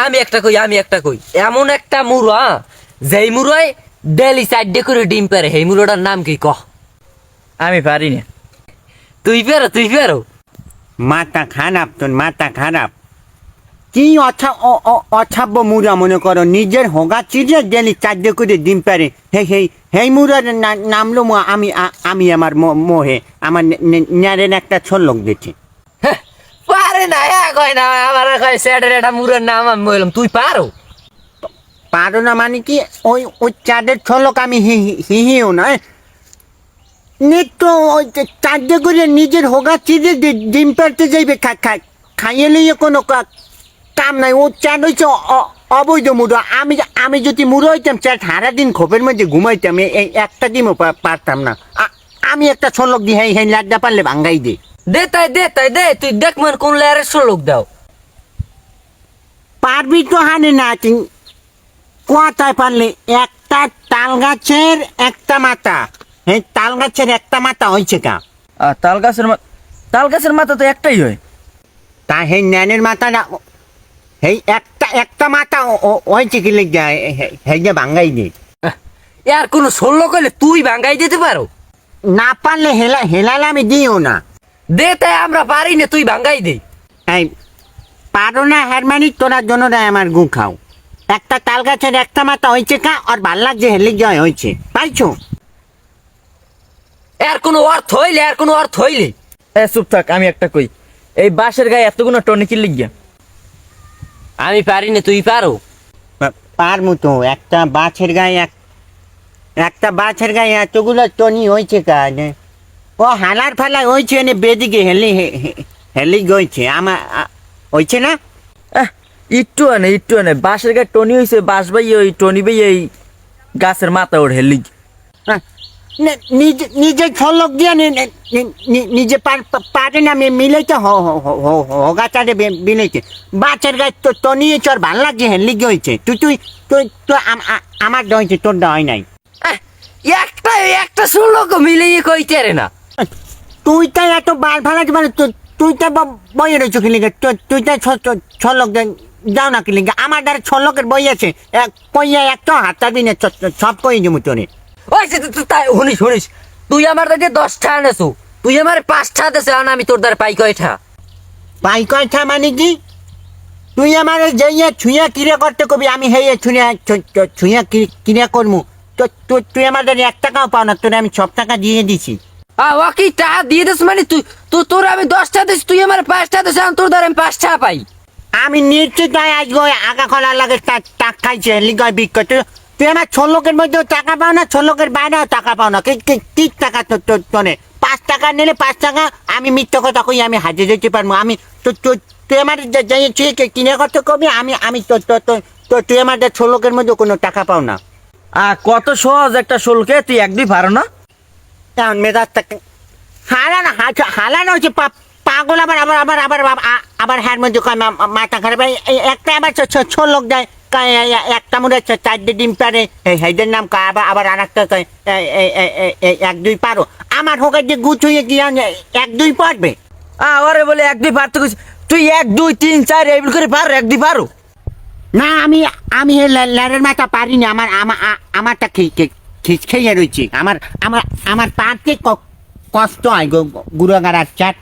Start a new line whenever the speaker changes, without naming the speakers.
আমি একটা কই এমন একটা মুরো যেই মুরোয় ডেলি 4 করে ডিম পারে সেই মুরোটার নাম কি কহ?
আমি পারি না।
তুই পারো।
মাথা খারাপ তোর, মাথা খারাপ। কি অছাব্য মুরা মনে করো, নিজের হোগা চিজে ডেলি 4 করে ডিম পারে, সেই মুরার নামলো আমি আমার মোহে আমার ন্যারের একটা ছল্লক দেখি।
পারে না কয় না আমার কয় স্যারের একটা মুরোর নাম আমি বললাম তুই পারো।
পারো না মানে কি, ওই চাঁদের ছলক আমি হিও না নিত্য ওই 4 করে নিজের হোগা চিজে ডিম পারতে যাইবে, খাইয়ে লইয়ে কোনো কাম নাই। ও চাঁদ হয়েছে অবৈধ মুড়ো। আমি যদি মুড়ো হইতাম চাঁদ সারাদিন খোপের মধ্যে ঘুমাইতাম, এই একটা ডিমও পারতাম না। আমি একটা ছলক দিই, হ্যাঁ লাড্ডা পারলে ভাঙ্গাই দে।
তাই দে তুই দেখ মানে কোন লেয়ারের লোক দাও।
পারবি তো হানে না, কোয়াটায় পারলে একটা তাল গাছের একটা মাথা, এই তাল গাছের একটা মাথা হয়েছে কা?
তাল গাছের মাথা তো একটাই হয়।
তা সেই ন্যানের মাথাটা এই একটা মাথা হয়েছে কি লেগে সেই যে ভাঙ্গাই দে।
আর কোন ষোলো কইলে তুই ভাঙ্গাই দিতে পারো?
না পারলে হেলালে আমি দিও না।
দে তাই আমরা পারি না, তুই ভাঙ্গাই দে।
এই পারো না হারমানি, তোরা জন্য আমার গু খাও। একটা তাল গাছের একটা মাথা হয়েছে কা, আর ভাল লাগছে হেলে জয় হয়েছে, পাইছো?
আর কোনো অর্থ হইলে
চুপ থাক, আমি একটা কই, এই বাঁশের গায়ে এতগুলো টনি কি লিখিয়া?
আমি পারি না, তুই পারো?
পারমু তো। একটা বাছের গায়ে এতগুলো টনি হয়েছে কাজ, ও হালার ফালা হয়েছে বেদিকে হেলি গইছে আমার হয়েছে না।
একটু আনে বাঁশের গায়ে টনি হয়েছে, বাঁশ বাই ওই টনি বাই এই গাছের মাথা ওর হেলি।
নিজে ছলক দিয়ে নিজে পারে না মিলাইতে, হগাচারে মিলাইতে। বাচ্চার গায়ে তো টনিয়ে চর ভাল লাগছে হেলি গইছে। তুই আমার হয়েছে, তোর হয় নাই।
একটা লোক মিলিয়ে কইতে রে না।
তুই তাই এত বার ভাড়া মানে তুই তো বইয়ে রয়েছ কি লিগে? তুই তাই ছলক যাও না কি লিগে? আমার দ্বারা ছলকের বই আছে, কইয়া একটা হাতটা দিনে সব কই জমু তোরে।
ওই তাই শুনিস তুই আমার দাঁড়িয়ে 10টা আনেছো, তুই আমার 5টা দেছে, আর আমি তোর দ্বারা পাই কয়টা?
পাই কয়টা মানে কি? তুই আমার যাইয়া ছুঁয়া কিরে করতে কবি, আমি হেয়ে ছুঁয়া কিরে করমু। তুই আমার দ্বারা 1 টাকাও পাও না, তোরে আমি সব টাকা দিয়ে দিছি।
ওকে টাকা দিয়ে দিস মানে তোর আমি 10টা দিস, তুই আমার 5টা দিস, তোর দ্বারা আমি 5টা পাই।
আমি নিশ্চিত আজকে আগা খোলা লাগে টাকা খাইছে লিগায় বিক্রি। তুই আমার ছলকের মধ্যেও টাকা পাও না, ছলকের বাইরেও টাকা পাও না। কি টাকা তোনে? 5 টাকা নিলে 5 টাকা আমি মিথ্যে কথা কই আমি হাজির যেতে পারবো। আমি তুই আমার যাই কিনে করতে কবি, আমি তুই আমার ছলকের মধ্যে কোনো টাকা পাও না।
কত সহজ একটা শোলকে তুই 1-2 পারো না?
তেমন মেজাজ থাকে হালানো হচ্ছে পাগল। আবার হ্যার মধ্যে মাথা খারাপ। একটা আবার ছলক দেয়, একটা মনে হচ্ছে 4 ডিম পারে, হেদের নাম আবার আর একটা 1-2 পারো। আমার হোকের যে গুছ হয়ে গিয়ে 1-2 পারবে।
ওরে বলে 1-2 পারতে কইছি, তুই 1 2 3 4 এইগুলো করে পারো, 1-2 পারো
না। আমি লেরের মাথা পারি না। আমারটা খেয়ে রয়েছে। আমার পাতে কষ্ট হয় গুড়াগাড়ার চাট।